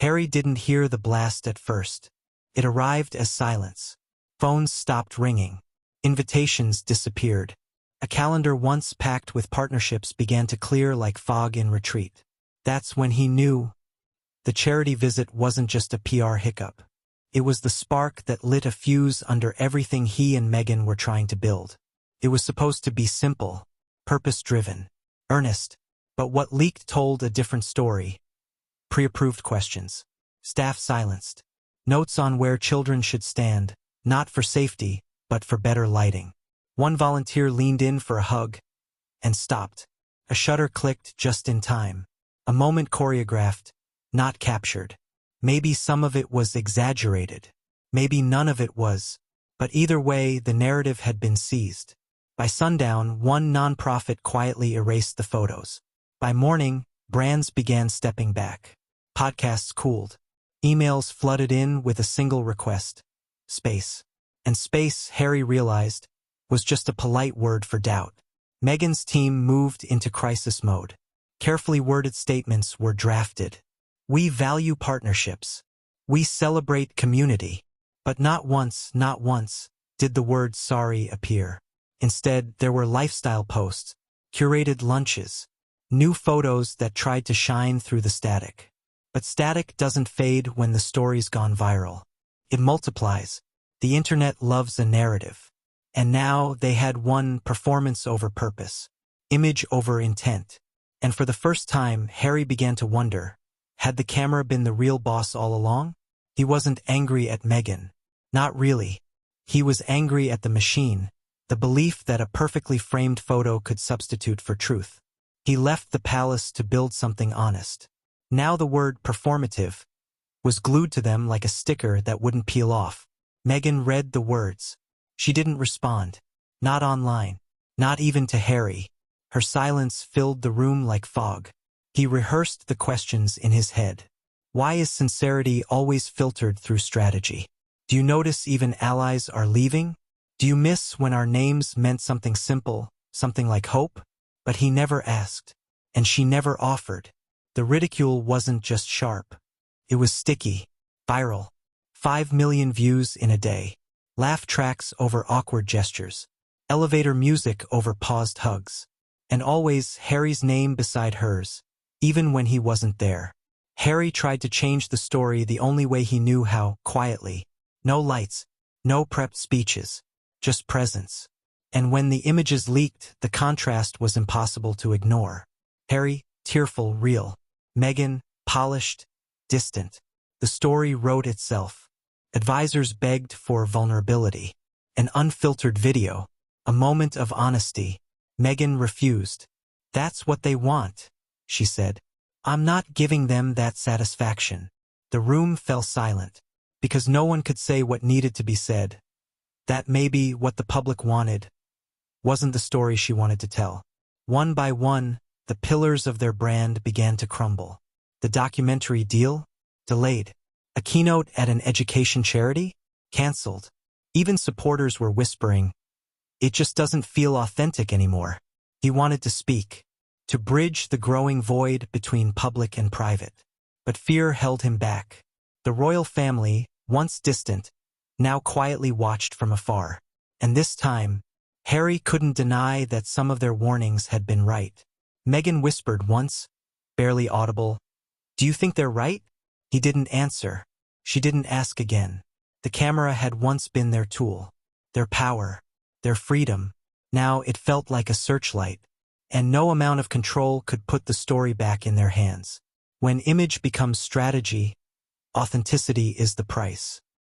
Harry didn't hear the blast at first. It arrived as silence. Phones stopped ringing. Invitations disappeared. A calendar once packed with partnerships began to clear like fog in retreat. That's when he knew the charity visit wasn't just a PR hiccup. It was the spark that lit a fuse under everything he and Meghan were trying to build. It was supposed to be simple, purpose-driven, earnest, but what leaked told a different story. Pre-approved questions. Staff silenced. Notes on where children should stand, not for safety, but for better lighting. One volunteer leaned in for a hug and stopped. A shutter clicked just in time. A moment choreographed, not captured. Maybe some of it was exaggerated. Maybe none of it was. But either way, the narrative had been seized. By sundown, one nonprofit quietly erased the photos. By morning, brands began stepping back. Podcasts cooled. Emails flooded in with a single request. Space. And space, Harry realized, was just a polite word for doubt. Meghan's team moved into crisis mode. Carefully worded statements were drafted. We value partnerships. We celebrate community. But not once, did the word sorry appear. Instead, there were lifestyle posts, curated lunches, new photos that tried to shine through the static. But static doesn't fade when the story's gone viral. It multiplies. The internet loves a narrative. And now they had won performance over purpose, image over intent. And for the first time, Harry began to wonder, had the camera been the real boss all along? He wasn't angry at Meghan. Not really. He was angry at the machine, the belief that a perfectly framed photo could substitute for truth. He left the palace to build something honest. Now the word performative was glued to them like a sticker that wouldn't peel off. Meghan read the words. She didn't respond. Not online. Not even to Harry. Her silence filled the room like fog. He rehearsed the questions in his head. Why is sincerity always filtered through strategy? Do you notice even allies are leaving? Do you miss when our names meant something simple, something like hope? But he never asked. And she never offered. The ridicule wasn't just sharp. It was sticky, viral. 5 million views in a day. Laugh tracks over awkward gestures. Elevator music over paused hugs. And always Harry's name beside hers, even when he wasn't there. Harry tried to change the story the only way he knew how, quietly. No lights, no prepped speeches, just presence. And when the images leaked, the contrast was impossible to ignore. Harry, tearful, real. Meghan, polished, distant. The story wrote itself. Advisors begged for vulnerability. An unfiltered video. A moment of honesty. Meghan refused. That's what they want, she said. I'm not giving them that satisfaction. The room fell silent, because no one could say what needed to be said. That maybe what the public wanted wasn't the story she wanted to tell. One by one, the pillars of their brand began to crumble. The documentary deal? Delayed. A keynote at an education charity? Cancelled. Even supporters were whispering, it just doesn't feel authentic anymore. He wanted to speak, to bridge the growing void between public and private. But fear held him back. The royal family, once distant, now quietly watched from afar. And this time, Harry couldn't deny that some of their warnings had been right. Meghan whispered once, barely audible, "Do you think they're right?" He didn't answer. She didn't ask again. The camera had once been their tool, their power, their freedom. Now it felt like a searchlight, and no amount of control could put the story back in their hands. When image becomes strategy, authenticity is the price.